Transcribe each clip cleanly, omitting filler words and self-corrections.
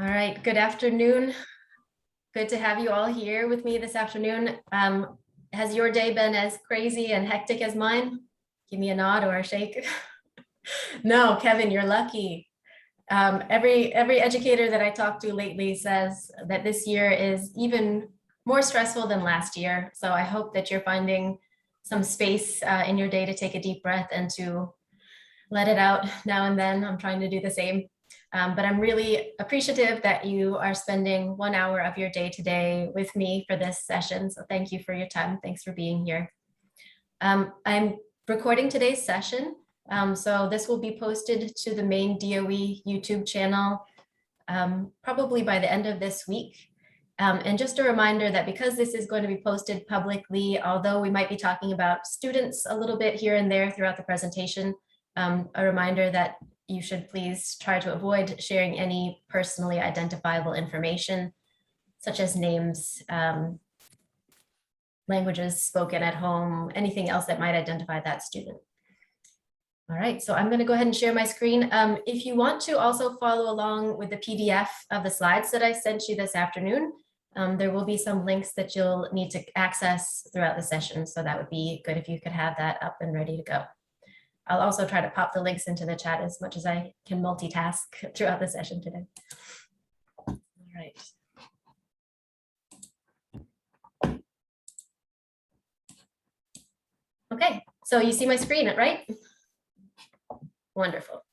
All right, good afternoon. Good to have you all here with me this afternoon. Has your day been as crazy and hectic as mine? Give me a nod or a shake. No, Kevin, you're lucky. Every educator that I talk to lately says that this year is even more stressful than last year. So I hope that you're finding some space in your day to take a deep breath and to let it out now and then. I'm trying to do the same. But I'm really appreciative that you are spending 1 hour of your day today with me for this session. So thank you for your time. Thanks for being here. I'm recording today's session. So this will be posted to the main DOE YouTube channel probably by the end of this week. And just a reminder that because this is going to be posted publicly, although we might be talking about students a little bit here and there throughout the presentation, a reminder that you should please try to avoid sharing any personally identifiable information, such as names, languages spoken at home, anything else that might identify that student. All right, so I'm going to go ahead and share my screen. If you want to also follow along with the PDF of the slides that I sent you this afternoon, there will be some links that you'll need to access throughout the session. So that would be good if you could have that up and ready to go. I'll also try to pop the links into the chat as much as I can multitask throughout the session today. All right. Okay, so you see my screen, right? Wonderful.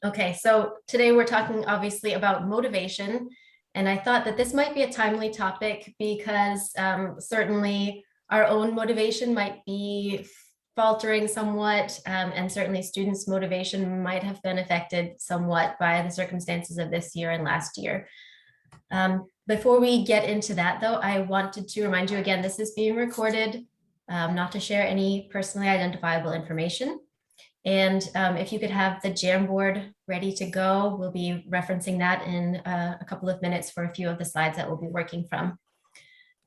Okay, so today we're talking obviously about motivation, and I thought that this might be a timely topic because certainly our own motivation might be faltering somewhat, and certainly students' motivation might have been affected somewhat by the circumstances of this year and last year. Before we get into that, though, I wanted to remind you again, this is being recorded, not to share any personally identifiable information. And if you could have the Jamboard ready to go, we'll be referencing that in a couple of minutes for a few of the slides that we'll be working from.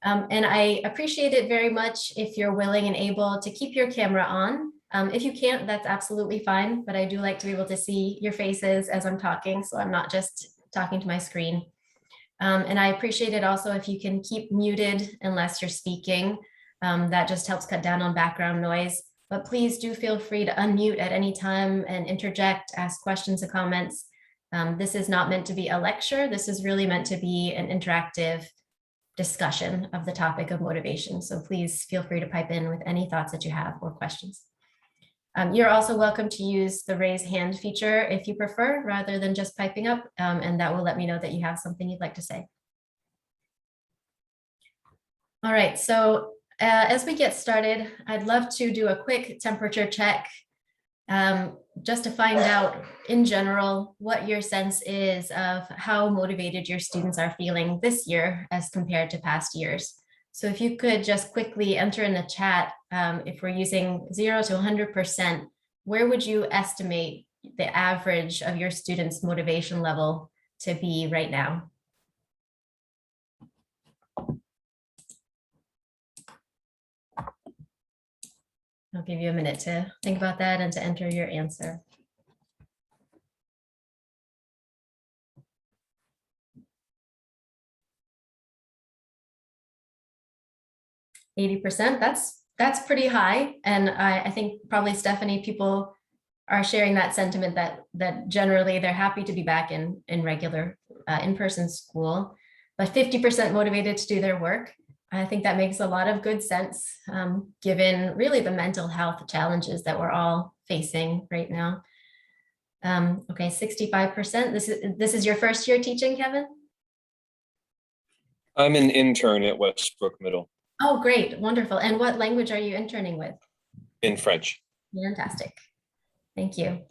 And I appreciate it very much if you're willing and able to keep your camera on. If you can't, that's absolutely fine, but I do like to be able to see your faces as I'm talking, so I'm not just talking to my screen. And I appreciate it also if you can keep muted unless you're speaking. That just helps cut down on background noise. But please do feel free to unmute at any time and interject, ask questions and comments. This is not meant to be a lecture. This is really meant to be an interactive discussion of the topic of motivation. So please feel free to pipe in with any thoughts that you have or questions. You're also welcome to use the raise hand feature if you prefer, rather than just piping up, and that will let me know that you have something you'd like to say. All right, so as we get started, I'd love to do a quick temperature check just to find out in general what your sense is of how motivated your students are feeling this year as compared to past years. So if you could just quickly enter in the chat, if we're using 0 to 100%, where would you estimate the average of your students' motivation level to be right now? I'll give you a minute to think about that and to enter your answer. 80%, that's pretty high. And I think probably, Stephanie, people are sharing that sentiment that generally they're happy to be back in regular in-person school, but 50% motivated to do their work. I think that makes a lot of good sense, given really the mental health challenges that we're all facing right now. Okay, 65%. This is your first year teaching, Kevin? I'm an intern at Westbrook Middle. Oh, great, wonderful. And what language are you interning with? In French. Fantastic. Thank you.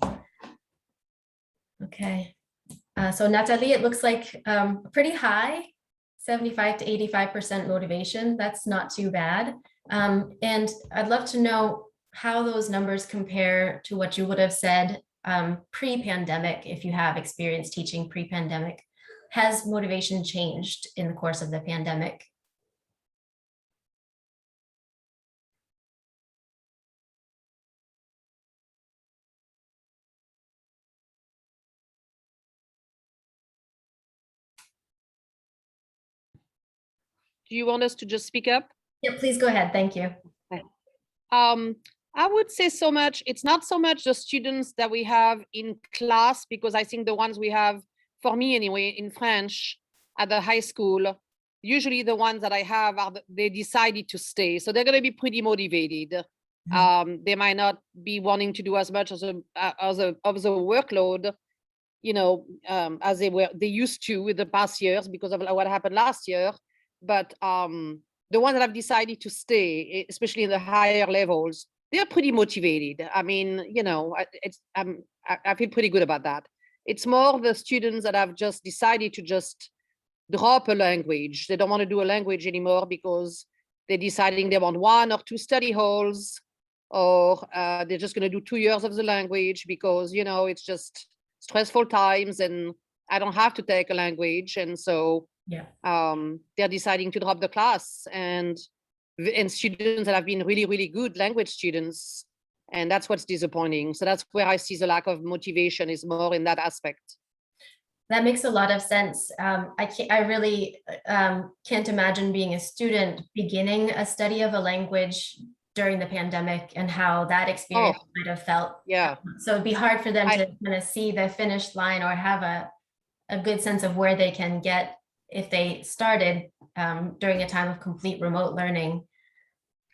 Okay. So Natalie, it looks like pretty high, 75 to 85% motivation. That's not too bad. And I'd love to know how those numbers compare to what you would have said pre-pandemic, if you have experience teaching pre-pandemic. Has motivation changed in the course of the pandemic? Do you want us to just speak up? Yeah, please go ahead. Thank you. I would say so much. It's not so much the students that we have in class, because I think the ones we have, for me anyway, in French at the high school, usually the ones that I have are they decided to stay, so they're going to be pretty motivated. They might not be wanting to do as much as the workload, you know, as they used to with the past years because of what happened last year. But the ones that have decided to stay, especially in the higher levels, they're pretty motivated. I mean, you know, I feel pretty good about that. It's more the students that have just decided to just drop a language. They don't want to do a language anymore because they're deciding they want 1 or 2 study halls, or they're just going to do 2 years of the language because, you know, it's just stressful times and I don't have to take a language. And so Yeah. They're deciding to drop the class, and students that have been really, really good language students. And that's what's disappointing. So that's where I see the lack of motivation is more in that aspect. That makes a lot of sense. I really can't imagine being a student beginning a study of a language during the pandemic and how that experience might have felt. Yeah. So it'd be hard for them to kind of see the finish line or have a good sense of where they can get if they started during a time of complete remote learning.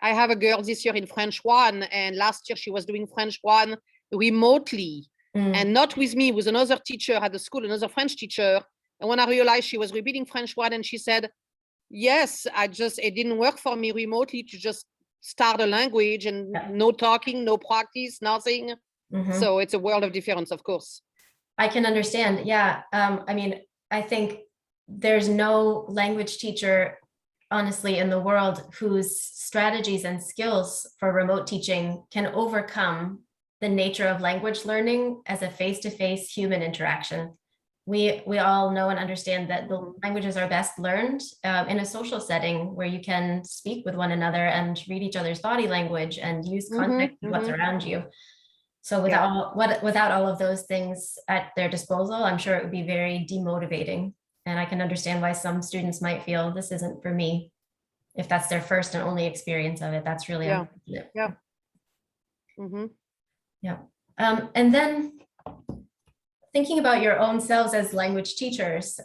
I have a girl this year in French 1, and last year she was doing French 1 remotely. And not with me, with another teacher at the school, another French teacher. And when I realized she was repeating French 1, and she said, yes, it didn't work for me remotely to just start a language and no talking, no practice, nothing. So it's a world of difference, of course. I can understand. Yeah. I mean, I think there's no language teacher, honestly, in the world whose strategies and skills for remote teaching can overcome the nature of language learning as a face-to-face human interaction. We all know and understand that the languages are best learned in a social setting where you can speak with one another and read each other's body language and use context of what's around you. So without all of those things at their disposal, I'm sure it would be very demotivating. And I can understand why some students might feel this isn't for me. If that's their first and only experience of it, that's really unfortunate. Yeah. Yeah. And then thinking about your own selves as language teachers,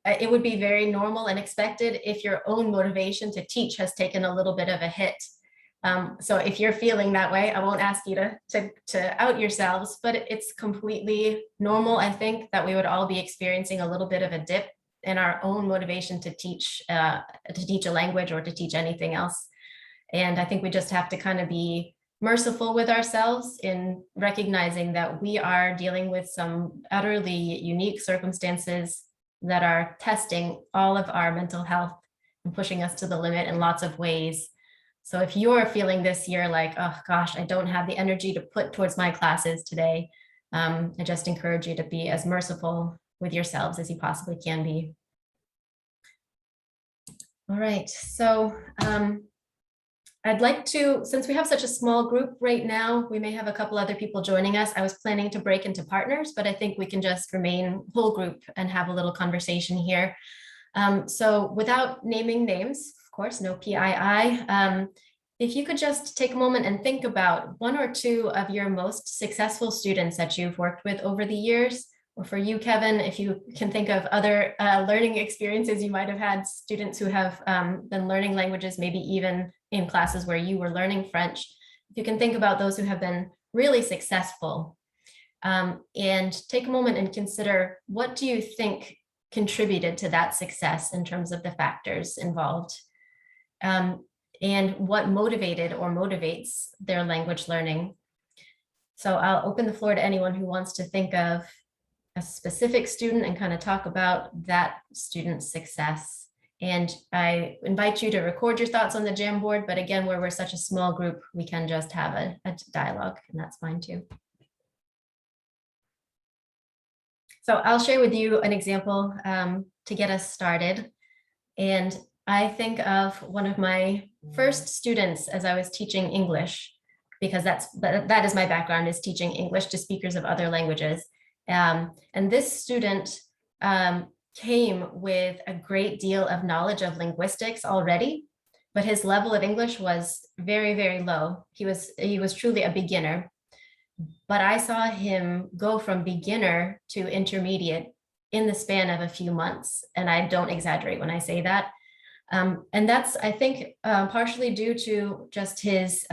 it would be very normal and expected if your own motivation to teach has taken a little bit of a hit. So if you're feeling that way, I won't ask you to out yourselves, but it's completely normal, I think, that we would all be experiencing a little bit of a dip in our own motivation to teach a language or to teach anything else. And I think we just have to kind of be merciful with ourselves in recognizing that we are dealing with some utterly unique circumstances that are testing all of our mental health and pushing us to the limit in lots of ways. So if you're feeling this year like, oh gosh, I don't have the energy to put towards my classes today, I just encourage you to be as merciful with yourselves as you possibly can be. All right, so I'd like to, since we have such a small group right now, we may have a couple other people joining us. I was planning to break into partners, but I think we can just remain whole group and have a little conversation here. So without naming names, of course, no PII, if you could just take a moment and think about 1 or 2 of your most successful students that you've worked with over the years, or for you, Kevin, if you can think of other learning experiences you might have had, students who have been learning languages, maybe even in classes where you were learning French. If you can think about those who have been really successful, and take a moment and consider, what do you think contributed to that success in terms of the factors involved? And what motivated or motivates their language learning? So I'll open the floor to anyone who wants to think of a specific student and kind of talk about that student's success. And I invite you to record your thoughts on the Jamboard, but again, where we're such a small group, we can just have a dialogue, and that's fine too. So I'll share with you an example to get us started. And I think of one of my first students as I was teaching English, because that is my background, is teaching English to speakers of other languages. And this student came with a great deal of knowledge of linguistics already, but his level of English was very, very low. He was truly a beginner. But I saw him go from beginner to intermediate in the span of a few months. And I don't exaggerate when I say that. And that's, I think, partially due to just his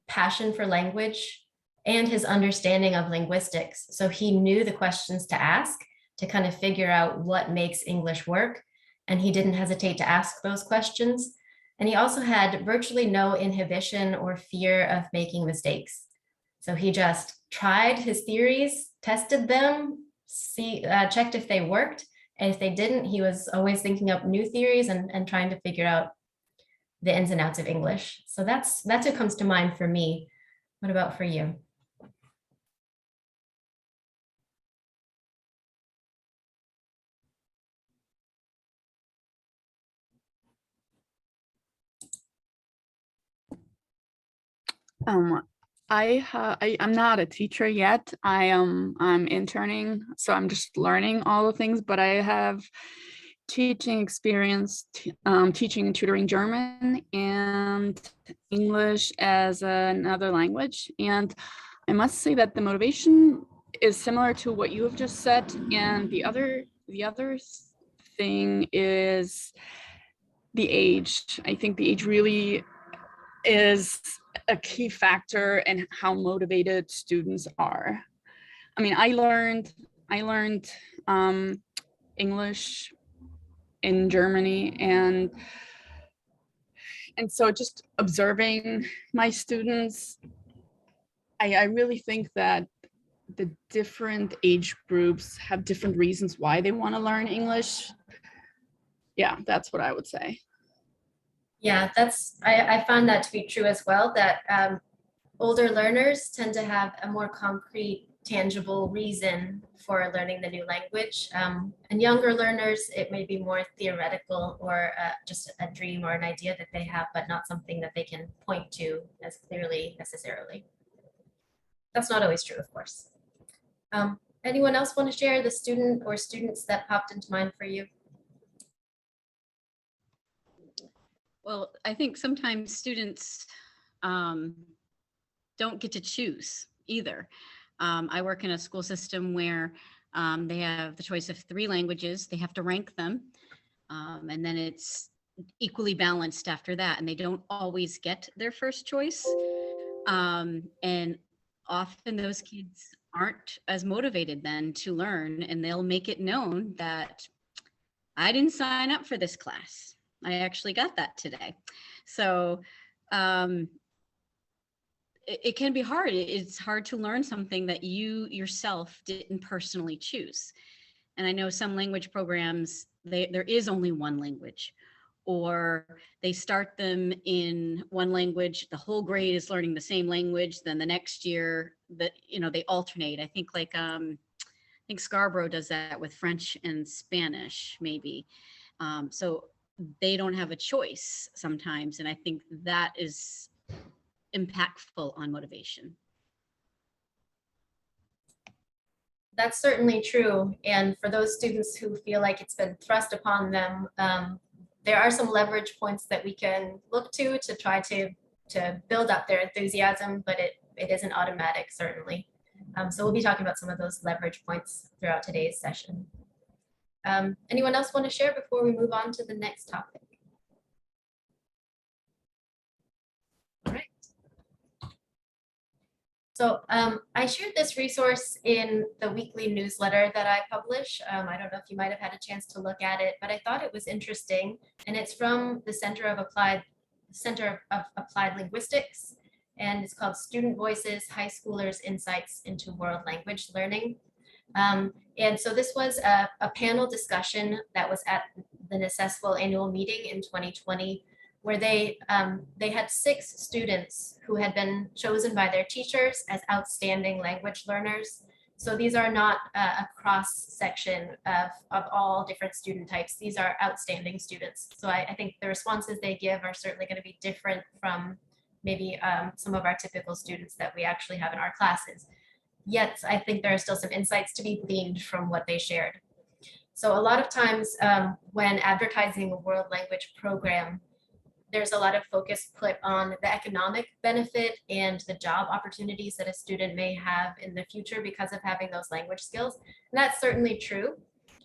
passion for language and his understanding of linguistics. So he knew the questions to ask to kind of figure out what makes English work. And he didn't hesitate to ask those questions. And he also had virtually no inhibition or fear of making mistakes. So he just tried his theories, tested them, checked if they worked. And if they didn't, he was always thinking up new theories and trying to figure out the ins and outs of English. So that's what comes to mind for me. What about for you? I'm not a teacher yet. I'm interning, so I'm just learning all the things, but I have teaching experience, teaching and tutoring German and English as another language. And I must say that the motivation is similar to what you have just said. And the other thing is the age. I think the age really is a key factor in how motivated students are. I mean, I learned English in Germany, and so just observing my students, I really think that the different age groups have different reasons why they want to learn English. Yeah, that's what I would say. Yeah, I found that to be true as well, that older learners tend to have a more concrete, tangible reason for learning the new language. And younger learners, it may be more theoretical or just a dream or an idea that they have, but not something that they can point to as clearly necessarily. That's not always true, of course. Anyone else want to share the student or students that popped into mind for you? Well, I think sometimes students don't get to choose either. I work in a school system where they have the choice of 3 languages. They have to rank them. And then it's equally balanced after that. And they don't always get their first choice. And often those kids aren't as motivated then to learn, and they'll make it known that I didn't sign up for this class. I actually got that today. So it can be hard. It's hard to learn something that you yourself didn't personally choose. And I know some language programs, there is only one language, or they start them in one language. The whole grade is learning the same language. Then the next year, they alternate. I think Scarborough does that with French and Spanish, maybe. So they don't have a choice sometimes. And I think that is impactful on motivation. That's certainly true. And for those students who feel like it's been thrust upon them, there are some leverage points that we can look to try to build up their enthusiasm, but it isn't automatic, certainly. So we'll be talking about some of those leverage points throughout today's session. Anyone else want to share before we move on to the next topic? All right. So I shared this resource in the weekly newsletter that I publish. I don't know if you might have had a chance to look at it, but I thought it was interesting. And it's from the Center of Applied Linguistics. And it's called Student Voices, High Schoolers' Insights into World Language Learning. And so this was a panel discussion that was at the NACESFL annual meeting in 2020, where they had 6 students who had been chosen by their teachers as outstanding language learners. So these are not a cross section of all different student types. These are outstanding students. So I think the responses they give are certainly going to be different from maybe some of our typical students that we actually have in our classes. Yet I think there are still some insights to be gleaned from what they shared. So a lot of times when advertising a world language program, there's a lot of focus put on the economic benefit and the job opportunities that a student may have in the future because of having those language skills. And that's certainly true.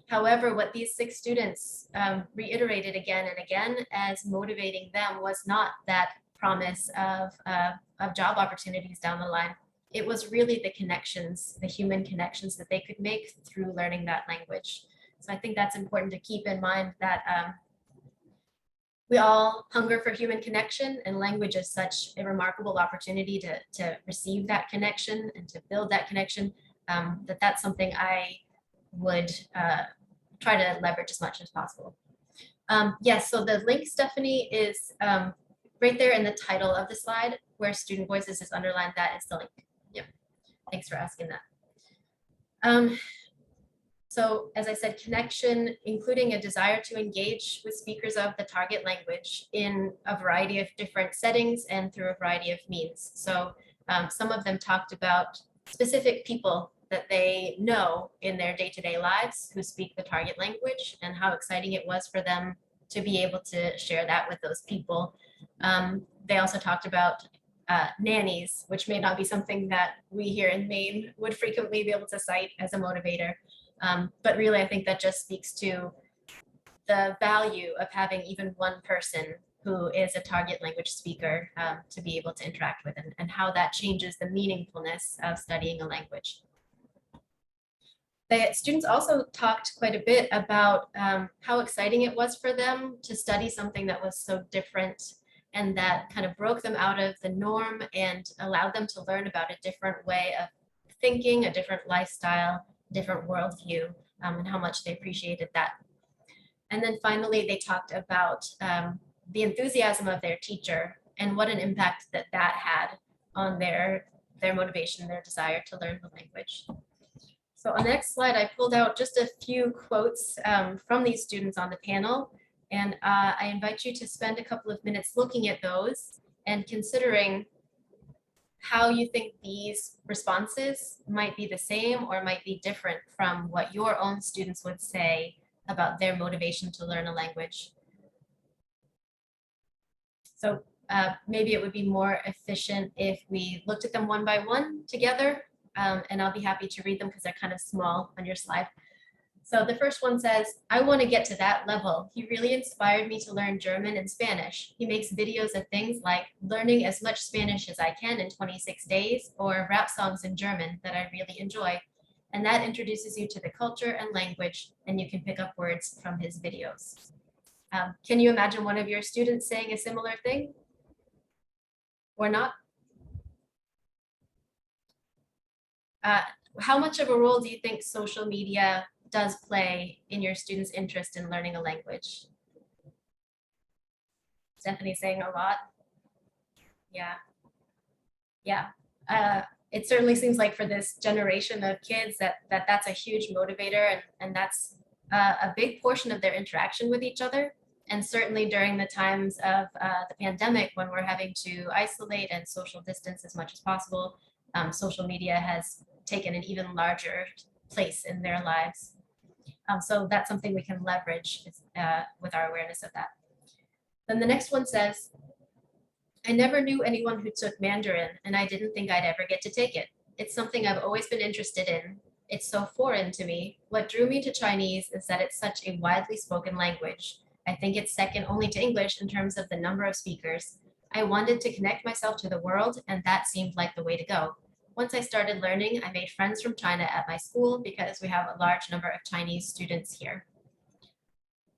However, what these 6 students reiterated again and again as motivating them was not that promise of job opportunities down the line. It was really the connections, the human connections that they could make through learning that language. So I think that's important to keep in mind, that we all hunger for human connection, and language is such a remarkable opportunity to receive that connection and to build that connection, that's something I would try to leverage as much as possible. Yes, so the link, Stephanie, is right there in the title of the slide where student voices is underlined. That is the link. Yep. Thanks for asking that. So as I said, connection, including a desire to engage with speakers of the target language in a variety of different settings and through a variety of means. So some of them talked about specific people that they know in their day-to-day lives who speak the target language, and how exciting it was for them to be able to share that with those people. They also talked about nannies, which may not be something that we here in Maine would frequently be able to cite as a motivator. But really, I think that just speaks to the value of having even one person who is a target language speaker to be able to interact with, and how that changes the meaningfulness of studying a language. The students also talked quite a bit about how exciting it was for them to study something that was so different, and that kind of broke them out of the norm and allowed them to learn about a different way of thinking, a different lifestyle, different worldview, and how much they appreciated that. And then finally, they talked about the enthusiasm of their teacher and what an impact that had on their motivation, their desire to learn the language. So on the next slide, I pulled out just a few quotes from these students on the panel, and I invite you to spend a couple of minutes looking at those and considering how you think these responses might be the same or might be different from what your own students would say about their motivation to learn a language. So maybe it would be more efficient if we looked at them one by one together, and I'll be happy to read them because they're kind of small on your slide. So the first one says, I want to get to that level. He really inspired me to learn German and Spanish. He makes videos of things like learning as much Spanish as I can in 26 days, or rap songs in German that I really enjoy. And that introduces you to the culture and language, and you can pick up words from his videos. Can you imagine one of your students saying a similar thing? Or not? How much of a role do you think social media does play in your students' interest in learning a language? Stephanie saying a lot. Yeah. It certainly seems like for this generation of kids that's a huge motivator, and that's a big portion of their interaction with each other. And certainly during the times of the pandemic, when we're having to isolate and social distance as much as possible, social media has taken an even larger place in their lives. So that's something we can leverage with our awareness of that. Then the next one says, I never knew anyone who took Mandarin, and I didn't think I'd ever get to take it. It's something I've always been interested in. It's so foreign to me. What drew me to Chinese is that it's such a widely spoken language. I think it's second only to English in terms of the number of speakers. I wanted to connect myself to the world, and that seemed like the way to go. Once I started learning, I made friends from China at my school because we have a large number of Chinese students here.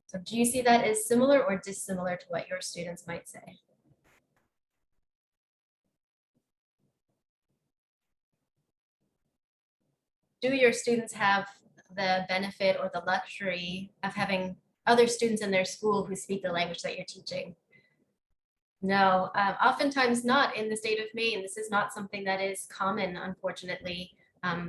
So do you see that as similar or dissimilar to what your students might say? Do your students have the benefit or the luxury of having other students in their school who speak the language that you're teaching? No, oftentimes not in the state of Maine. This is not something that is common, unfortunately.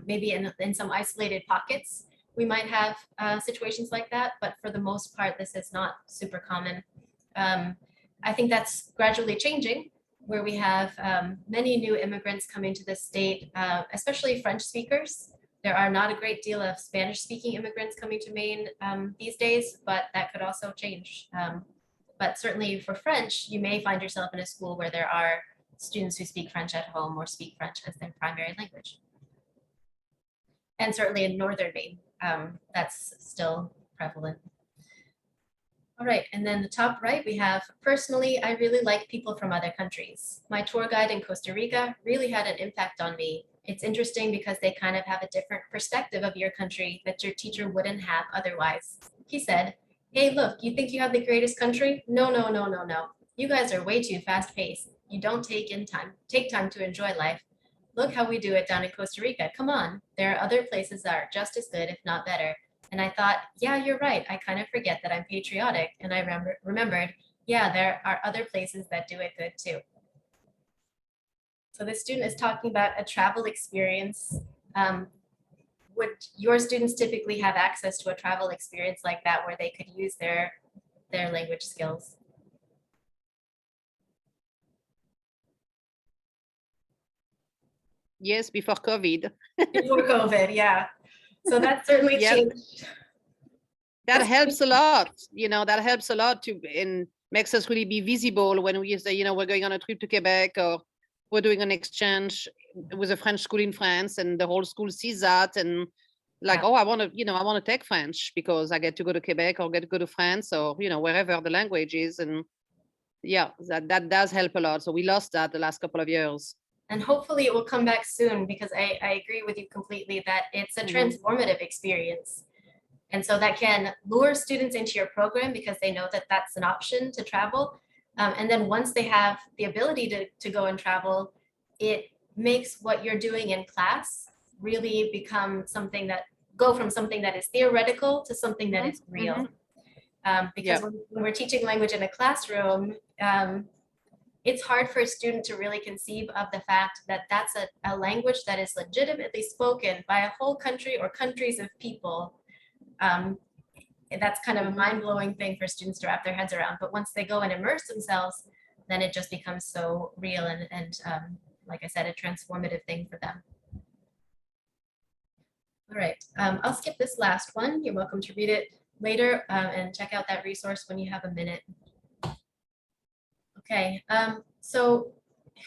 Maybe in some isolated pockets, we might have situations like that, but for the most part, this is not super common. I think that's gradually changing, where we have many new immigrants coming to the state, especially French speakers. There are not a great deal of Spanish-speaking immigrants coming to Maine these days, but that could also change. But certainly for French, you may find yourself in a school where there are students who speak French at home or speak French as their primary language. And certainly in Northern Maine, that's still prevalent. All right, and then the top right, we have, personally, I really like people from other countries. My tour guide in Costa Rica really had an impact on me. It's interesting because they kind of have a different perspective of your country that your teacher wouldn't have otherwise. He said, hey, look, you think you have the greatest country? No, no, no, no, no. You guys are way too fast paced. You don't take time to enjoy life. Look how we do it down in Costa Rica. Come on. There are other places that are just as good, if not better. And I thought, yeah, you're right. I kind of forget that I'm patriotic. And I remembered, yeah, there are other places that do it good too. So this student is talking about a travel experience. Would your students typically have access to a travel experience like that where they could use their language skills? Yes, before COVID. Before COVID, yeah. So that certainly Yep. changed. That helps a lot, that helps a lot and makes us really be visible when we say, we're going on a trip to Quebec or we're doing an exchange with a French school in France, and the whole school sees that and like, Yeah. oh, I want to take French because I get to go to Quebec or get to go to France or, wherever the language is. And yeah, that does help a lot. So we lost that the last couple of years. And hopefully it will come back soon, because I agree with you completely that it's a transformative experience. And so that can lure students into your program because they know that that's an option to travel. And then once they have the ability to go and travel, it makes what you're doing in class really become something that from something that is theoretical to something that is real. Because when we're teaching language in a classroom, it's hard for a student to really conceive of the fact that that's a language that is legitimately spoken by a whole country or countries of people. That's kind of a mind-blowing thing for students to wrap their heads around. But once they go and immerse themselves, then it just becomes so real and like I said, a transformative thing for them. All right, I'll skip this last one. You're welcome to read it later and check out that resource when you have a minute. Okay, so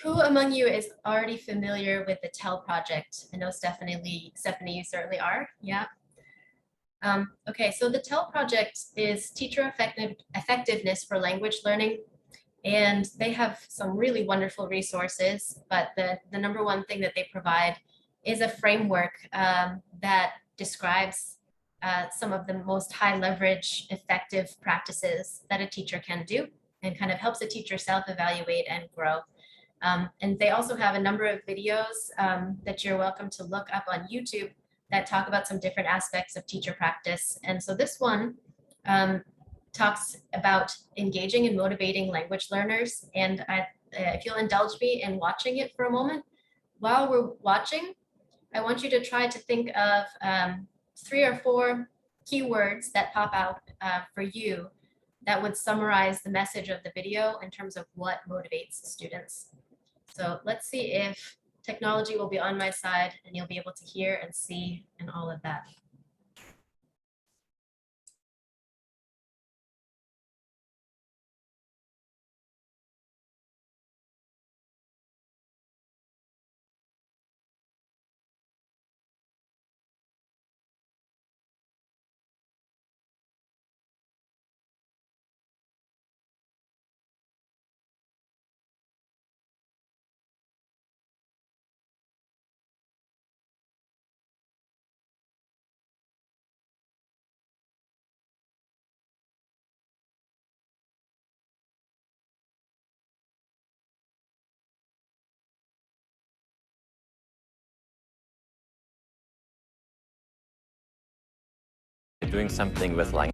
who among you is already familiar with the TEL project? I know Stephanie, you certainly are, yeah. Okay, so the TEL project is teacher effectiveness for language learning, and they have some really wonderful resources, but the number one thing that they provide is a framework that describes some of the most high leverage effective practices that a teacher can do and kind of helps a teacher self-evaluate and grow. And they also have a number of videos that you're welcome to look up on YouTube that talk about some different aspects of teacher practice. And so this one talks about engaging and motivating language learners. And if you'll indulge me in watching it for a moment, while we're watching, I want you to try to think of 3 or 4 keywords that pop out for you that would summarize the message of the video in terms of what motivates students. So let's see if technology will be on my side and you'll be able to hear and see and all of that. Doing something with language.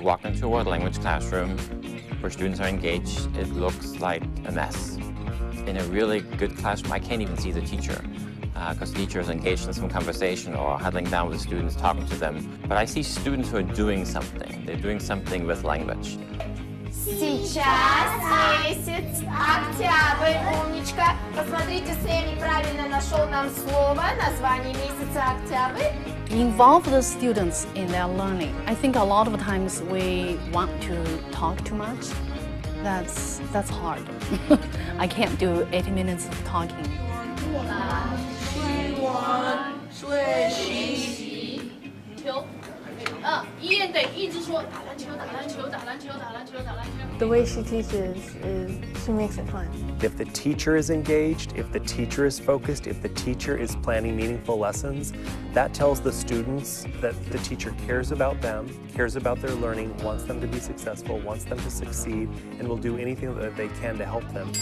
walk into a world language classroom where students are engaged, it looks like a mess. In a really good classroom, I can't even see the teacher because the teacher is engaged in some conversation or huddling down with the students, talking to them. But I see students who are doing something. They're doing something with language. Сейчас месяц октябрь, умничка. Посмотрите, Сэмми правильно нашел нам слово, название месяца октябрь. Involve the students in their learning. I think a lot of times we want to talk too much. That's hard. I can't do 80 minutes of talking. 医院对一直说打篮球，打篮球，打篮球，打篮球，打篮球。 The way she teaches is she makes it fun. If the teacher is engaged, if the teacher is focused, if the teacher is planning meaningful lessons, that tells the students that the teacher cares about them, cares about their learning, wants them to be successful, wants them to succeed, and will do anything that they can to help them.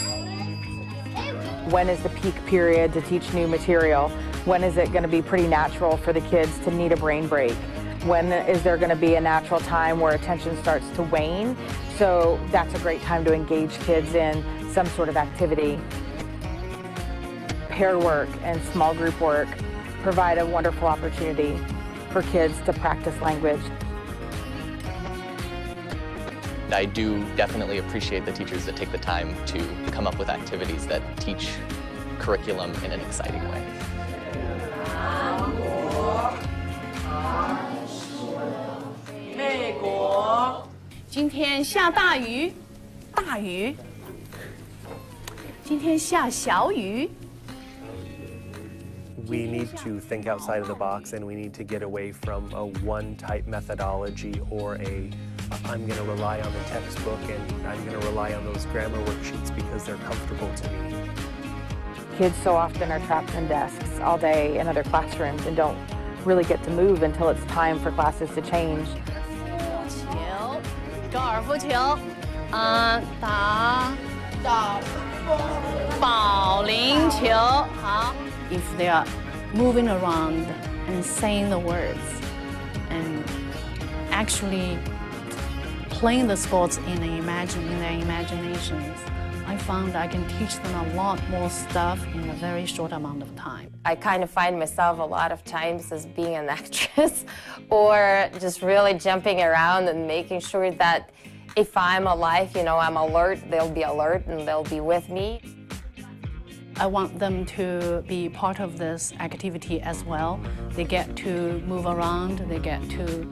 When is the peak period to teach new material? When is it going to be pretty natural for the kids to need a brain break? When is there going to be a natural time where attention starts to wane? So that's a great time to engage kids in some sort of activity. Pair work and small group work provide a wonderful opportunity for kids to practice language. I do definitely appreciate the teachers that take the time to come up with activities that teach curriculum in an exciting way. 今天下大雨，大雨。今天下小雨。 We need to think outside of the box, and we need to get away from a one-type methodology or I'm going to rely on the textbook and I'm going to rely on those grammar worksheets because they're comfortable to me. Kids so often are trapped in desks all day in other classrooms and don't really get to move until it's time for classes to change. 高尔夫球，打保龄球。好。If they are moving around and saying the words and actually playing the sports in their imaginations, I found I can teach them a lot more stuff in a very short amount of time. I kind of find myself a lot of times as being an actress or just really jumping around and making sure that if I'm alive, you know, I'm alert, they'll be alert and they'll be with me. I want them to be part of this activity as well. They get to move around, they get to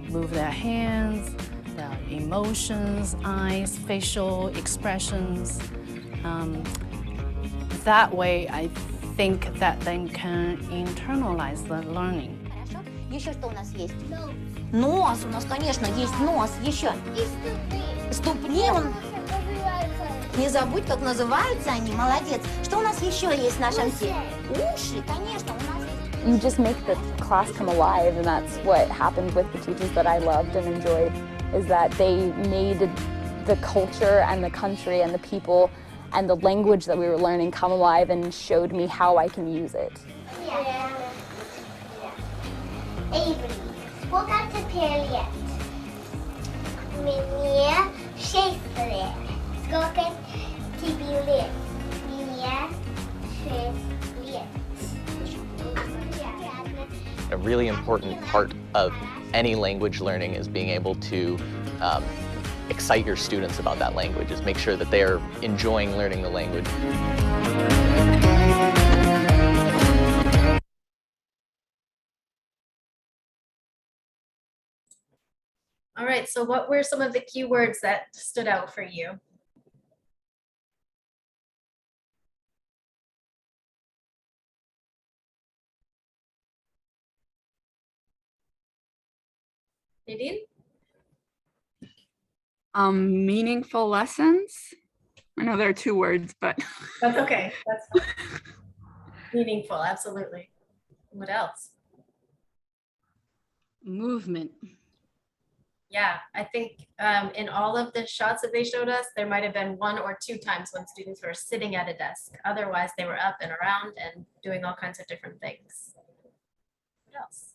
move their hands, their emotions, eyes, facial expressions. That way, I think that they can internalize the learning. Еще что у нас есть? Нос. У нас, конечно, есть нос. Еще. И ступни. Не забудь, как называются они. Молодец. Что у нас еще есть в нашем теле? Уши, конечно, у нас есть. You just make the class come alive, and that's what happened with the teachers that I loved and enjoyed, is that they made the culture and the country and the people and the language that we were learning come alive and showed me how I can use it. Avery, сколько теперь лет? Мне 6 лет. Сколько тебе лет? Мне 6 лет. A really important part of any language learning is being able to excite your students about that language, is make sure that they are enjoying learning the language. All right, so what were some of the keywords that stood out for you? Nadine? Meaningful lessons. I know there are 2 words, but That's okay, that's fine. Meaningful, absolutely. What else? Movement. Yeah, I think in all of the shots that they showed us, there might have been 1 or 2 times when students were sitting at a desk. Otherwise, they were up and around and doing all kinds of different things. What else?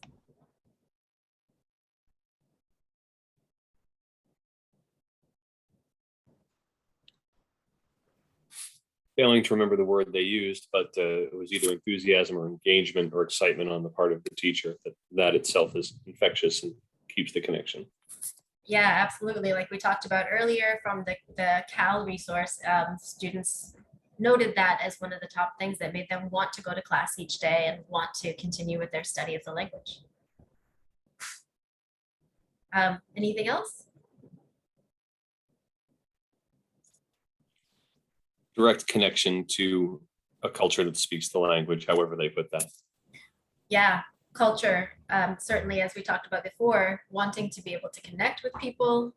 failing to remember the word they used, but it was either enthusiasm or engagement or excitement on the part of the teacher. That itself is infectious and keeps the connection. Yeah, absolutely. Like we talked about earlier from the CAL resource, students noted that as one of the top things that made them want to go to class each day and want to continue with their study of the language. Anything else? Direct connection to a culture that speaks the language, however they put that. Yeah, culture, certainly, as we talked about before, wanting to be able to connect with people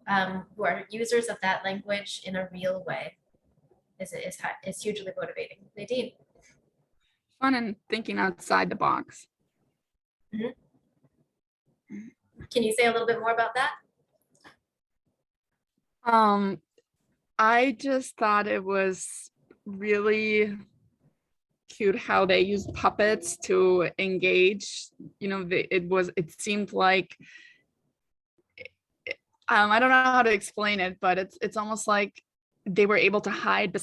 who are users of that language in a real way is hugely motivating. Nadine. Fun and thinking outside the box. Mm-hmm. Can you say a little bit more about that? I just thought it was really cute how they used puppets to engage. You know, it seemed like, I don't know how to explain it, but it's almost like they were able to hide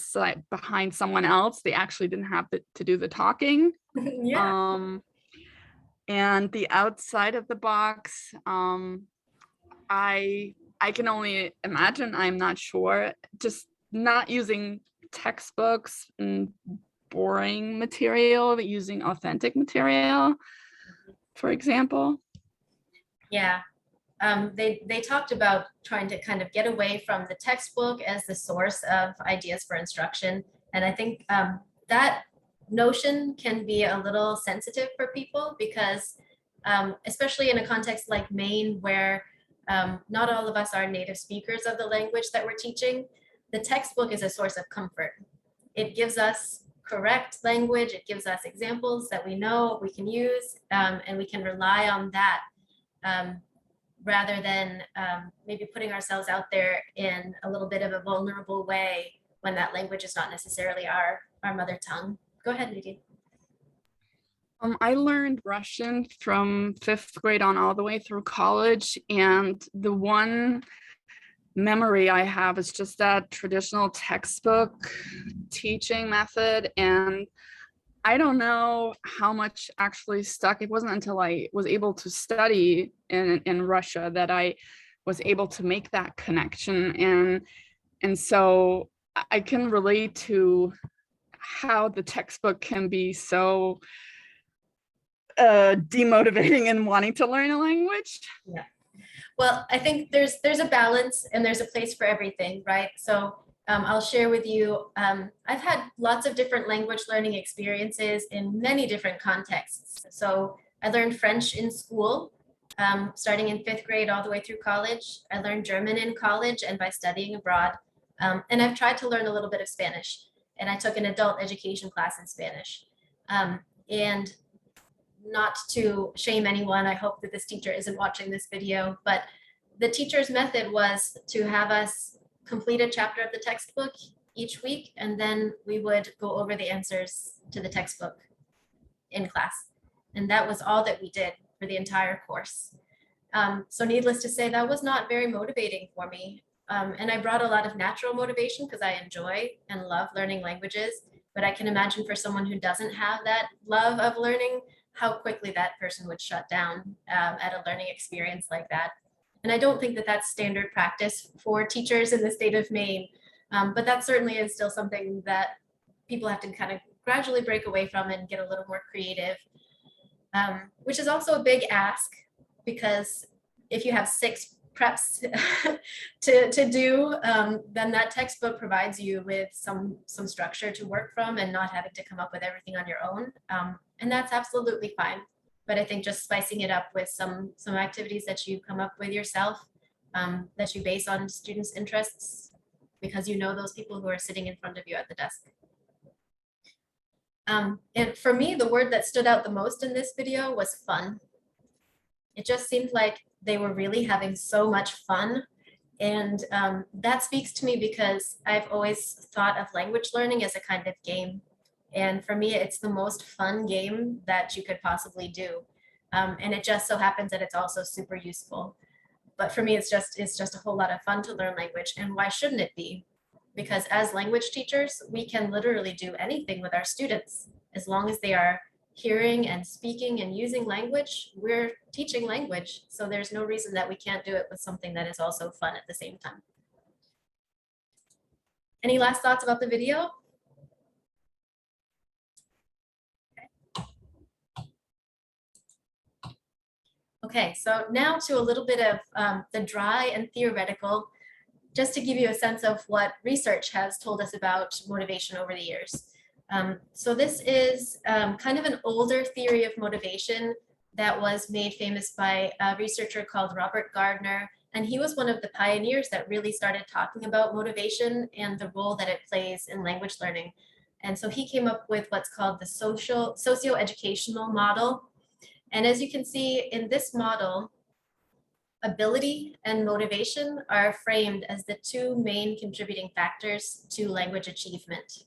behind someone else. They actually didn't have to do the talking. Yeah. And the outside of the box, I can only imagine, I'm not sure, just not using textbooks and boring material, but using authentic material, for example. Yeah, they talked about trying to kind of get away from the textbook as the source of ideas for instruction. And I think that notion can be a little sensitive for people because especially in a context like Maine, where not all of us are native speakers of the language that we're teaching, the textbook is a source of comfort. It gives us correct language, it gives us examples that we know we can use, and we can rely on that rather than maybe putting ourselves out there in a little bit of a vulnerable way when that language is not necessarily our mother tongue. Go ahead, Nadine. I learned Russian from 5th grade on all the way through college, and the one memory I have is just that traditional textbook teaching method, and I don't know how much actually stuck. It wasn't until I was able to study in Russia that I was able to make that connection, and so I can relate to how the textbook can be so demotivating and wanting to learn a language. Yeah. Well, I think there's a balance and there's a place for everything, right? So I'll share with you, I've had lots of different language learning experiences in many different contexts. So I learned French in school, starting in 5th grade all the way through college. I learned German in college and by studying abroad. And I've tried to learn a little bit of Spanish, and I took an adult education class in Spanish. And not to shame anyone, I hope that this teacher isn't watching this video, but the teacher's method was to have us complete a chapter of the textbook each week, and then we would go over the answers to the textbook in class. And that was all that we did for the entire course. So needless to say, that was not very motivating for me. And I brought a lot of natural motivation because I enjoy and love learning languages, but I can imagine for someone who doesn't have that love of learning, how quickly that person would shut down at a learning experience like that. And I don't think that that's standard practice for teachers in the state of Maine, but that certainly is still something that people have to kind of gradually break away from and get a little more creative, which is also a big ask, because if you have 6 preps to do, then that textbook provides you with some structure to work from and not having to come up with everything on your own. And that's absolutely fine. But I think just spicing it up with some activities that you come up with yourself, that you base on students' interests, because you know those people who are sitting in front of you at the desk. And for me, the word that stood out the most in this video was fun. It just seemed like they were really having so much fun. And that speaks to me because I've always thought of language learning as a kind of game. And for me, it's the most fun game that you could possibly do. And it just so happens that it's also super useful. But for me, it's just a whole lot of fun to learn language. And why shouldn't it be? because as language teachers, we can literally do anything with our students. As long as they are hearing and speaking and using language, we're teaching language. So there's no reason that we can't do it with something that is also fun at the same time. Any last thoughts about the video? Okay, so now to a little bit of the dry and theoretical, just to give you a sense of what research has told us about motivation over the years. So this is kind of an older theory of motivation that was made famous by a researcher called Robert Gardner. And he was one of the pioneers that really started talking about motivation and the role that it plays in language learning. And so he came up with what's called the socio-educational model. And as you can see in this model, ability and motivation are framed as the two main contributing factors to language achievement.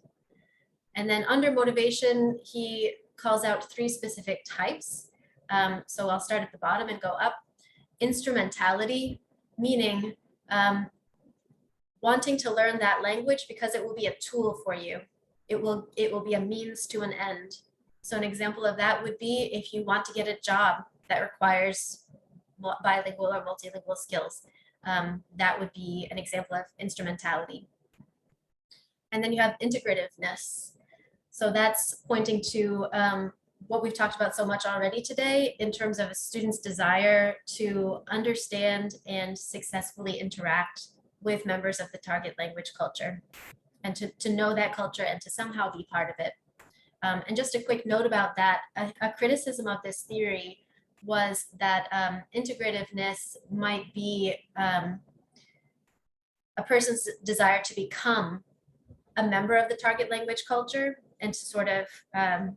And then under motivation, he calls out three specific types. So I'll start at the bottom and go up. Instrumentality, meaning wanting to learn that language because it will be a tool for you. It will be a means to an end. So an example of that would be if you want to get a job that requires bilingual or multilingual skills. That would be an example of instrumentality. And then you have integrativeness. So that's pointing to what we've talked about so much already today in terms of a student's desire to understand and successfully interact with members of the target language culture and to know that culture and to somehow be part of it. And just a quick note about that, a criticism of this theory was that integrativeness might be a person's desire to become a member of the target language culture and to sort of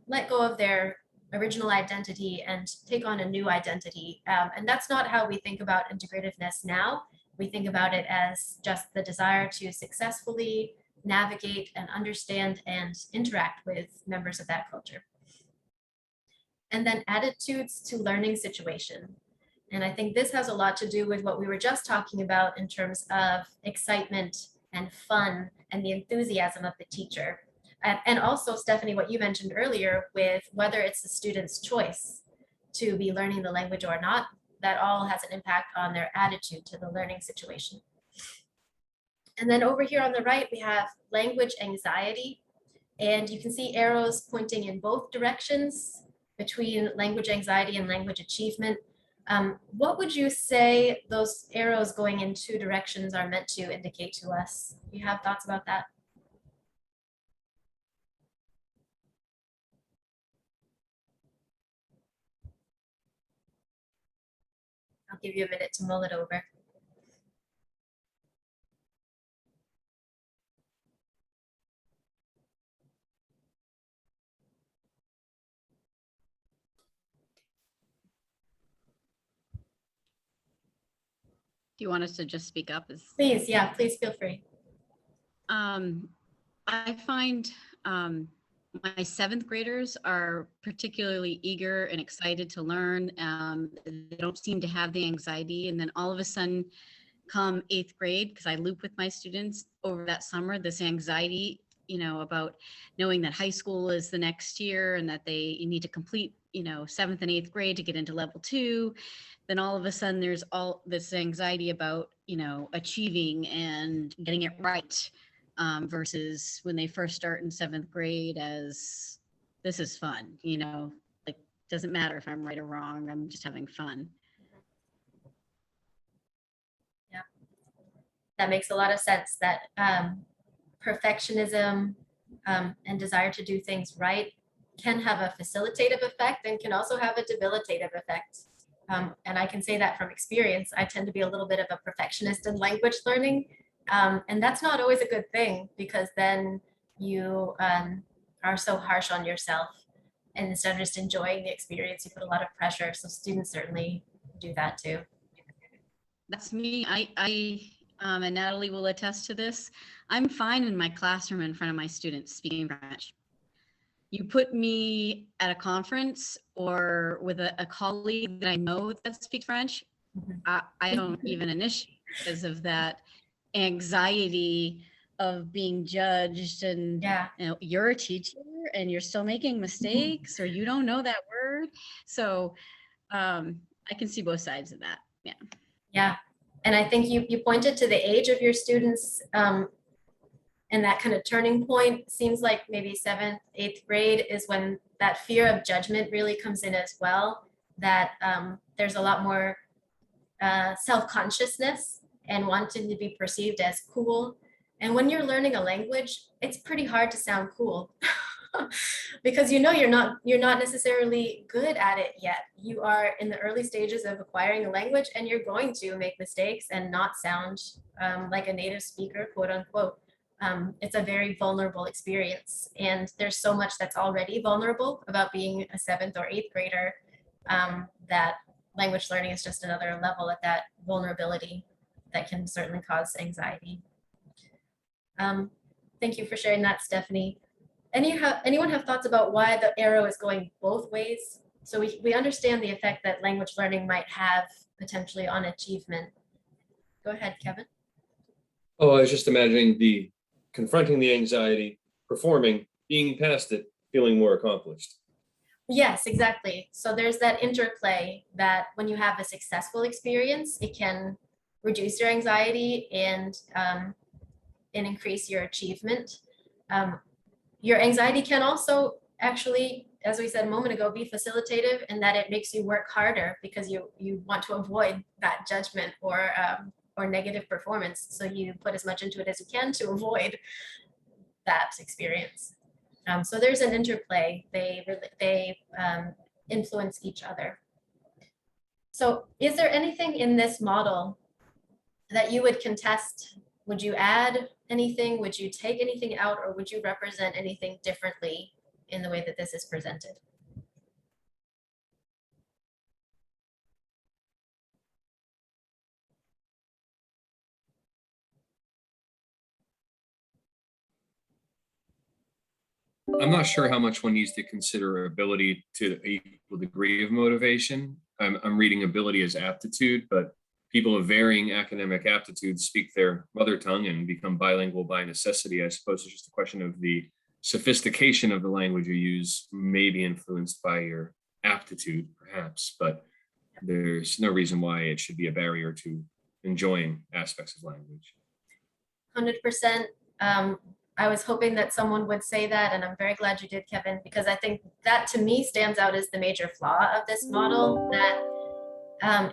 let go of their original identity and take on a new identity. And that's not how we think about integrativeness now. We think about it as just the desire to successfully navigate and understand and interact with members of that culture. And then attitudes to learning situation. And I think this has a lot to do with what we were just talking about in terms of excitement and fun and the enthusiasm of the teacher. And also, Stephanie, what you mentioned earlier with whether it's the student's choice to be learning the language or not, that all has an impact on their attitude to the learning situation. And then over here on the right, we have language anxiety. And you can see arrows pointing in both directions between language anxiety and language achievement. What would you say those arrows going in two directions are meant to indicate to us? Do you have thoughts about that? I'll give you a minute to mull it over. Do you want us to just speak up? Please, yeah, please feel free. I find my seventh graders are particularly eager and excited to learn. They don't seem to have the anxiety. And then all of a sudden, come eighth grade, because I loop with my students over that summer, this anxiety, about knowing that high school is the next year and that you need to complete, seventh and eighth grade to get into level 2. Then all of a sudden there's all this anxiety about, achieving and getting it right. Versus when they first start in seventh grade as this is fun, like doesn't matter if I'm right or wrong, I'm just having fun. Yeah, that makes a lot of sense, that perfectionism and desire to do things right can have a facilitative effect and can also have a debilitative effect. And I can say that from experience. I tend to be a little bit of a perfectionist in language learning. And that's not always a good thing, because then you are so harsh on yourself, and instead of just enjoying the experience, you put a lot of pressure. So students certainly do that too. That's me. And Natalie will attest to this. I'm fine in my classroom in front of my students speaking French. You put me at a conference or with a colleague that I know that speaks French, I don't even initiate because of that anxiety of being judged, and Yeah. you know, you're a teacher and you're still making mistakes, or you don't know that word. So I can see both sides of that. Yeah. Yeah. And I think you pointed to the age of your students, and that kind of turning point seems like maybe 7th, 8th grade is when that fear of judgment really comes in as well, that there's a lot more self-consciousness and wanting to be perceived as cool. And when you're learning a language, it's pretty hard to sound cool because you know you're not necessarily good at it yet. You are in the early stages of acquiring a language, and you're going to make mistakes and not sound like a native speaker, quote unquote. It's a very vulnerable experience, and there's so much that's already vulnerable about being a 7th or 8th grader, that language learning is just another level at that vulnerability that can certainly cause anxiety. Thank you for sharing that, Stephanie. Anyone have thoughts about why the arrow is going both ways? So we understand the effect that language learning might have potentially on achievement. Go ahead, Kevin. Oh, I was just imagining confronting the anxiety, performing, being past it, feeling more accomplished. Yes, exactly. So there's that interplay that when you have a successful experience, it can reduce your anxiety and increase your achievement. Your anxiety can also actually, as we said a moment ago, be facilitative in that it makes you work harder because you want to avoid that judgment or negative performance. So you put as much into it as you can to avoid that experience. So there's an interplay. They influence each other. So is there anything in this model that you would contest? Would you add anything? Would you take anything out, or would you represent anything differently in the way that this is presented? I'm not sure how much one needs to consider ability to an equal degree of motivation. I'm reading ability as aptitude, but people of varying academic aptitudes speak their mother tongue and become bilingual by necessity. I suppose it's just a question of the sophistication of the language you use may be influenced by your aptitude, perhaps, but there's no reason why it should be a barrier to enjoying aspects of language. 100%. I was hoping that someone would say that, and I'm very glad you did, Kevin, because I think that to me stands out as the major flaw of this model, that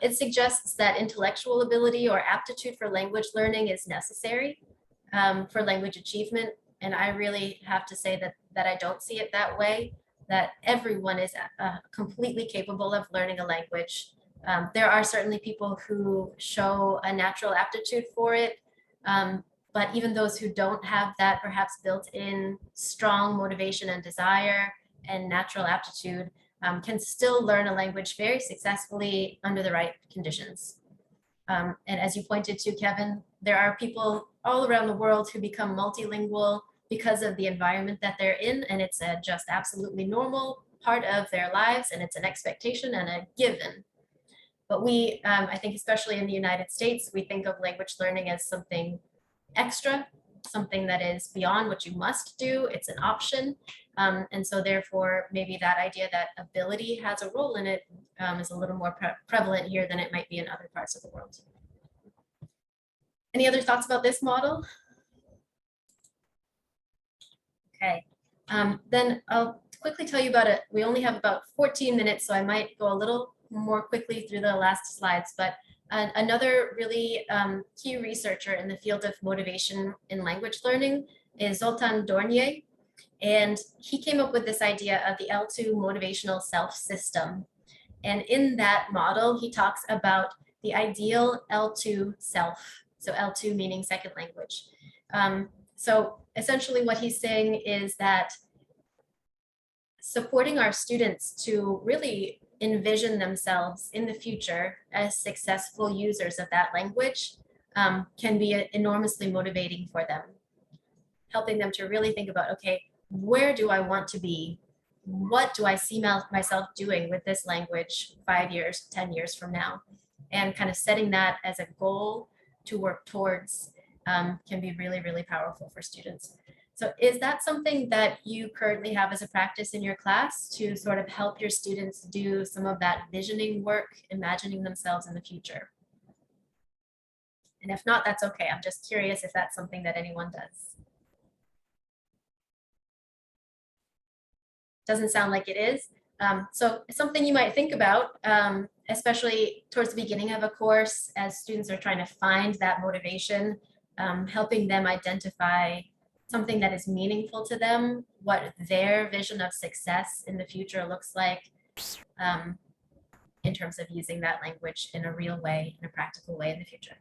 it suggests that intellectual ability or aptitude for language learning is necessary for language achievement. And I really have to say that I don't see it that way, that everyone is completely capable of learning a language. There are certainly people who show a natural aptitude for it, but even those who don't have that perhaps built-in strong motivation and desire and natural aptitude can still learn a language very successfully under the right conditions. And as you pointed to, Kevin, there are people all around the world who become multilingual because of the environment that they're in, and it's a just absolutely normal part of their lives, and it's an expectation and a given. But we, I think especially in the United States, we think of language learning as something extra, something that is beyond what you must do. It's an option. And so therefore, maybe that idea that ability has a role in it is a little more prevalent here than it might be in other parts of the world. Any other thoughts about this model? Okay, then I'll quickly tell you about it. We only have about 14 minutes, so I might go a little more quickly through the last slides, but another really key researcher in the field of motivation in language learning is Zoltan Dornier. And he came up with this idea of the L2 motivational self system. And in that model, he talks about the ideal L2 self. So L2 meaning second language. So essentially what he's saying is that supporting our students to really envision themselves in the future as successful users of that language can be enormously motivating for them. Helping them to really think about, okay, where do I want to be? What do I see myself doing with this language 5 years, 10 years from now? And kind of setting that as a goal to work towards. can be really, really powerful for students. So is that something that you currently have as a practice in your class to sort of help your students do some of that visioning work, imagining themselves in the future? And if not, that's okay. I'm just curious if that's something that anyone does. Doesn't sound like it is. So it's something you might think about, especially towards the beginning of a course as students are trying to find that motivation, helping them identify something that is meaningful to them, what their vision of success in the future looks like, in terms of using that language in a real way, in a practical way in the future.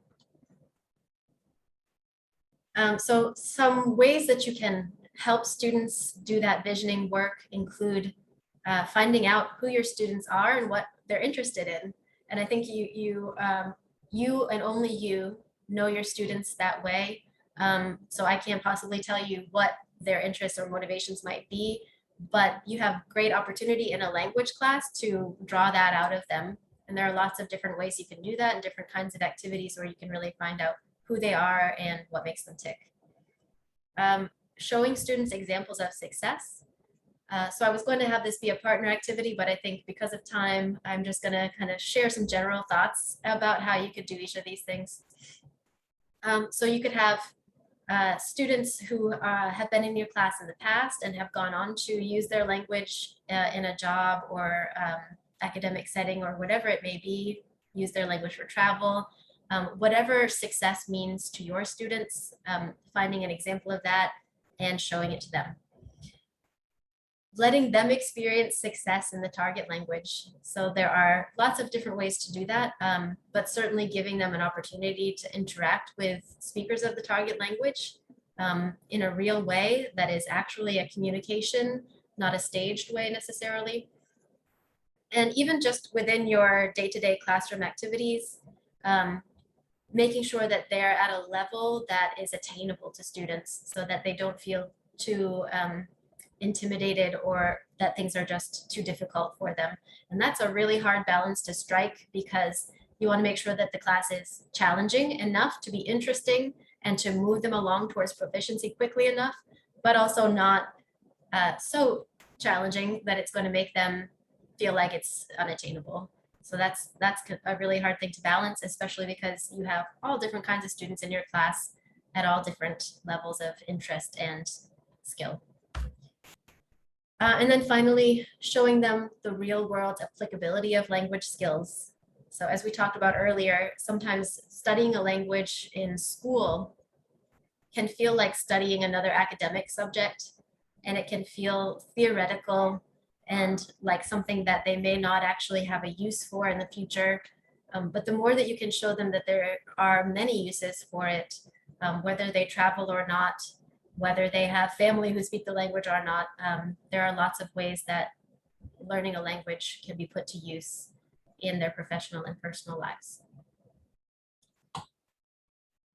So some ways that you can help students do that visioning work include finding out who your students are and what they're interested in. And I think you and only you know your students that way. So I can't possibly tell you what their interests or motivations might be, but you have great opportunity in a language class to draw that out of them. And there are lots of different ways you can do that and different kinds of activities where you can really find out who they are and what makes them tick. Showing students examples of success. So I was going to have this be a partner activity, but I think because of time, I'm just going to kind of share some general thoughts about how you could do each of these things. So you could have students who have been in your class in the past and have gone on to use their language in a job or academic setting or whatever it may be, use their language for travel. Whatever success means to your students, finding an example of that and showing it to them. Letting them experience success in the target language. So there are lots of different ways to do that, but certainly giving them an opportunity to interact with speakers of the target language in a real way that is actually a communication, not a staged way necessarily. And even just within your day-to-day classroom activities, making sure that they're at a level that is attainable to students so that they don't feel too intimidated or that things are just too difficult for them. And that's a really hard balance to strike because you want to make sure that the class is challenging enough to be interesting and to move them along towards proficiency quickly enough, but also not so challenging that it's going to make them feel like it's unattainable. So that's a really hard thing to balance, especially because you have all different kinds of students in your class at all different levels of interest and skill. And then finally, showing them the real world applicability of language skills. So as we talked about earlier, sometimes studying a language in school can feel like studying another academic subject, and it can feel theoretical and like something that they may not actually have a use for in the future. But the more that you can show them that there are many uses for it, whether they travel or not, whether they have family who speak the language or not, there are lots of ways that learning a language can be put to use in their professional and personal lives.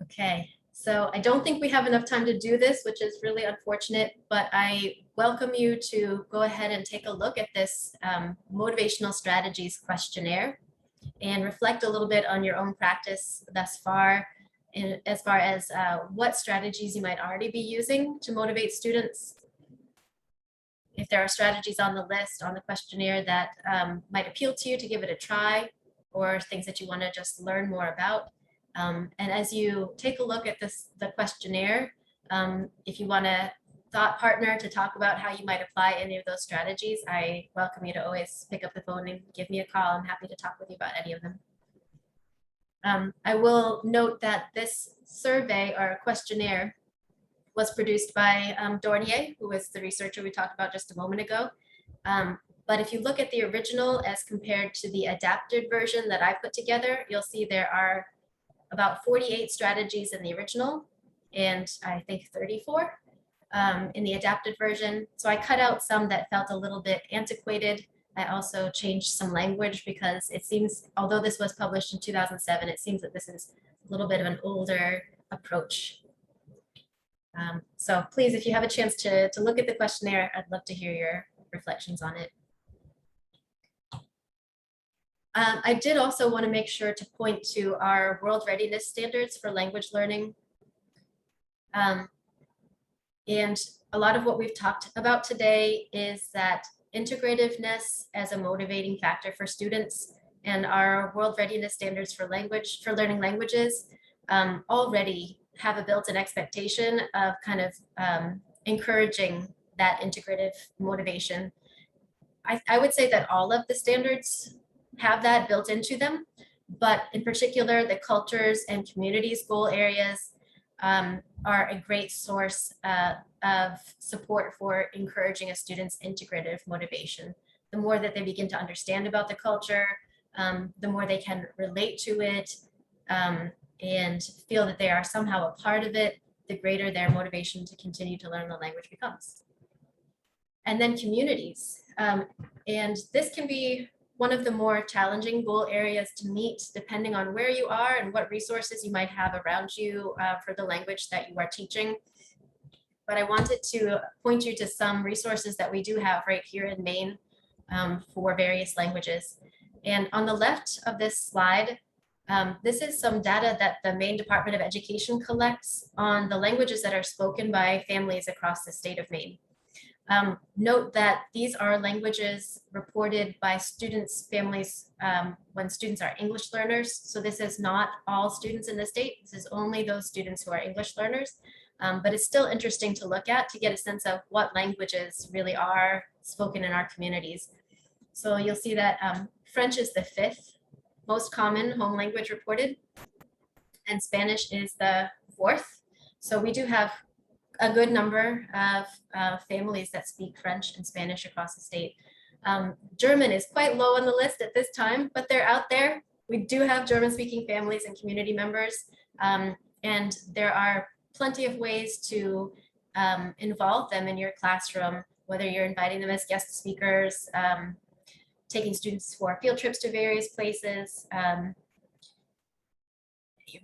Okay, so I don't think we have enough time to do this, which is really unfortunate, but I welcome you to go ahead and take a look at this motivational strategies questionnaire and reflect a little bit on your own practice thus far, as far as what strategies you might already be using to motivate students. If there are strategies on the list, on the questionnaire that might appeal to you to give it a try, or things that you want to just learn more about. And as you take a look at the questionnaire, if you want a thought partner to talk about how you might apply any of those strategies, I welcome you to always pick up the phone and give me a call. I'm happy to talk with you about any of them. I will note that this survey or questionnaire was produced by Dornier, who was the researcher we talked about just a moment ago. But if you look at the original as compared to the adapted version that I put together, you'll see there are about 48 strategies in the original, and I think 34 in the adapted version. So I cut out some that felt a little bit antiquated. I also changed some language because it seems, although this was published in 2007, it seems that this is a little bit of an older approach. So please, if you have a chance to look at the questionnaire, I'd love to hear your reflections on it. I did also want to make sure to point to our world readiness standards for language learning. And a lot of what we've talked about today is that integrativeness as a motivating factor for students and our world readiness standards for learning languages already have a built-in expectation of kind of encouraging that integrative motivation. I would say that all of the standards have that built into them, but in particular, the cultures and communities goal areas are a great source of support for encouraging a student's integrative motivation. The more that they begin to understand about the culture, the more they can relate to it and feel that they are somehow a part of it, the greater their motivation to continue to learn the language becomes. And then communities. And this can be one of the more challenging goal areas to meet depending on where you are and what resources you might have around you for the language that you are teaching. But I wanted to point you to some resources that we do have right here in Maine for various languages. And on the left of this slide, this is some data that the Maine Department of Education collects on the languages that are spoken by families across the state of Maine. Note that these are languages reported by students' families when students are English learners. So this is not all students in the state. This is only those students who are English learners. But it's still interesting to look at to get a sense of what languages really are spoken in our communities. So you'll see that French is the 5th most common home language reported, and Spanish is the 4th. So we do have a good number of families that speak French and Spanish across the state. German is quite low on the list at this time, but they're out there. We do have German-speaking families and community members, and there are plenty of ways to involve them in your classroom, whether you're inviting them as guest speakers, taking students for field trips to various places,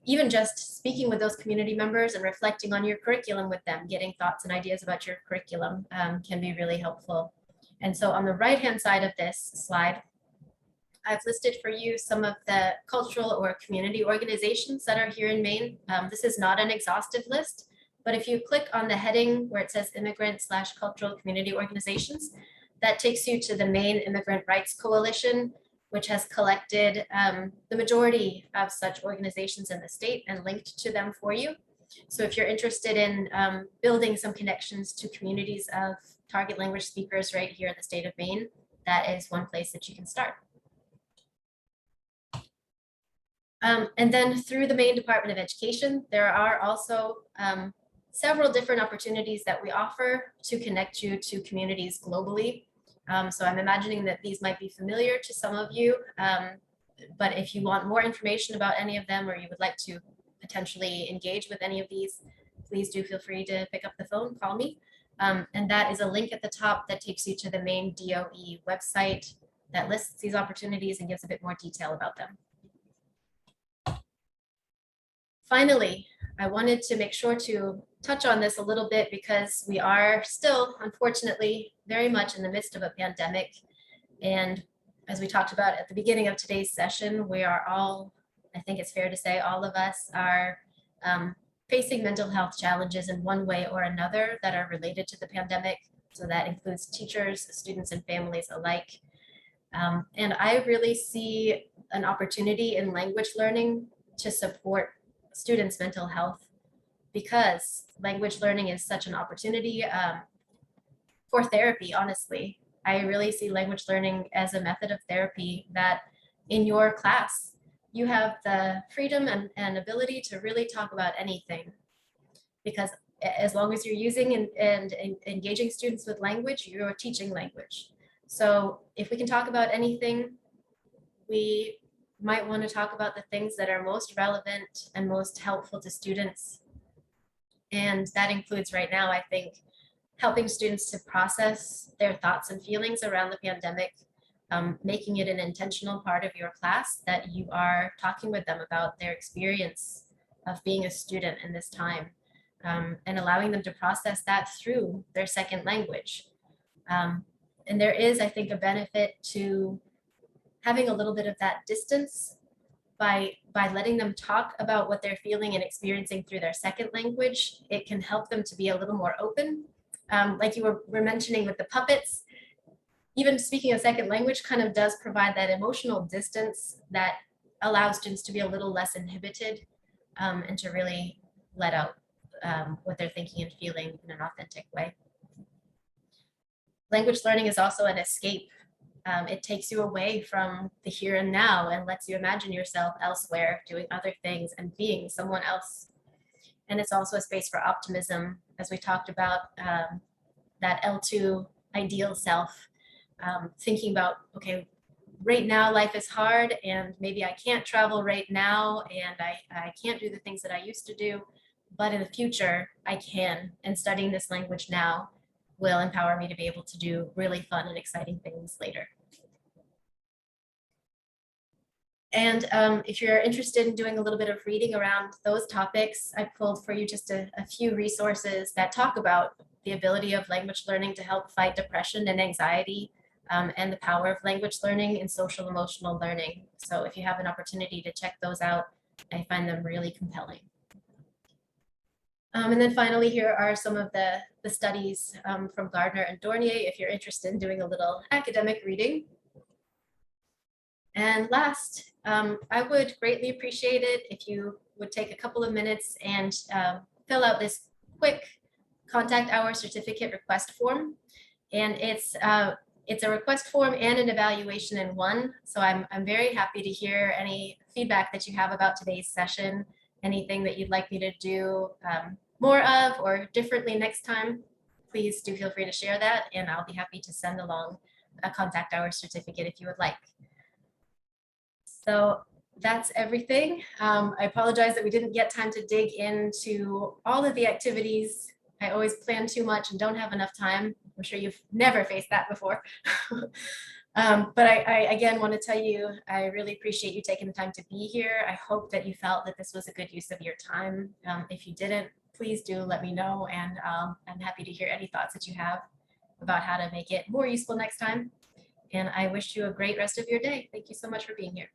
even just speaking with those community members and reflecting on your curriculum with them, getting thoughts and ideas about your curriculum can be really helpful. And so on the right-hand side of this slide, I've listed for you some of the cultural or community organizations that are here in Maine. This is not an exhaustive list, but if you click on the heading where it says immigrant/cultural community organizations, that takes you to the Maine Immigrant Rights Coalition, which has collected the majority of such organizations in the state and linked to them for you. So if you're interested in building some connections to communities of target language speakers right here in the state of Maine, that is one place that you can start. And then through the Maine Department of Education, there are also several different opportunities that we offer to connect you to communities globally. So I'm imagining that these might be familiar to some of you, but if you want more information about any of them or you would like to potentially engage with any of these, please do feel free to pick up the phone, call me. And that is a link at the top that takes you to the Maine DOE website that lists these opportunities and gives a bit more detail about them. Finally, I wanted to make sure to touch on this a little bit because we are still, unfortunately, very much in the midst of a pandemic. And as we talked about at the beginning of today's session, we are all, I think it's fair to say, all of us are facing mental health challenges in one way or another that are related to the pandemic. So that includes teachers, students, and families alike. And I really see an opportunity in language learning to support students' mental health because language learning is such an opportunity for therapy, honestly. I really see language learning as a method of therapy that in your class, you have the freedom and ability to really talk about anything. Because as long as you're using and engaging students with language, you're teaching language. So if we can talk about anything, we might want to talk about the things that are most relevant and most helpful to students. And that includes right now, I think, helping students to process their thoughts and feelings around the pandemic, making it an intentional part of your class that you are talking with them about their experience of being a student in this time, and allowing them to process that through their second language. And there is, I think, a benefit to having a little bit of that distance, by letting them talk about what they're feeling and experiencing through their second language, it can help them to be a little more open. Like you were mentioning with the puppets, even speaking a second language kind of does provide that emotional distance that allows students to be a little less inhibited and to really let out what they're thinking and feeling in an authentic way. Language learning is also an escape. It takes you away from the here and now and lets you imagine yourself elsewhere, doing other things and being someone else. And it's also a space for optimism, as we talked about that L2 ideal self, thinking about, okay, right now life is hard and maybe I can't travel right now and I can't do the things that I used to do, but in the future I can, and studying this language now will empower me to be able to do really fun and exciting things later. And if you're interested in doing a little bit of reading around those topics, I pulled for you just a few resources that talk about the ability of language learning to help fight depression and anxiety, and the power of language learning in social emotional learning. So if you have an opportunity to check those out, I find them really compelling. And then finally, here are some of the studies from Gardner and Dornier, if you're interested in doing a little academic reading. And last, I would greatly appreciate it if you would take a couple of minutes and fill out this quick contact hour certificate request form. And it's a request form and an evaluation in one. So I'm very happy to hear any feedback that you have about today's session, anything that you'd like me to do more of or differently next time. Please do feel free to share that, and I'll be happy to send along a contact hour certificate if you would like. So that's everything. I apologize that we didn't get time to dig into all of the activities. I always plan too much and don't have enough time. I'm sure you've never faced that before. But I again want to tell you, I really appreciate you taking the time to be here. I hope that you felt that this was a good use of your time. If you didn't, please do let me know, and I'm happy to hear any thoughts that you have about how to make it more useful next time. And I wish you a great rest of your day. Thank you so much for being here.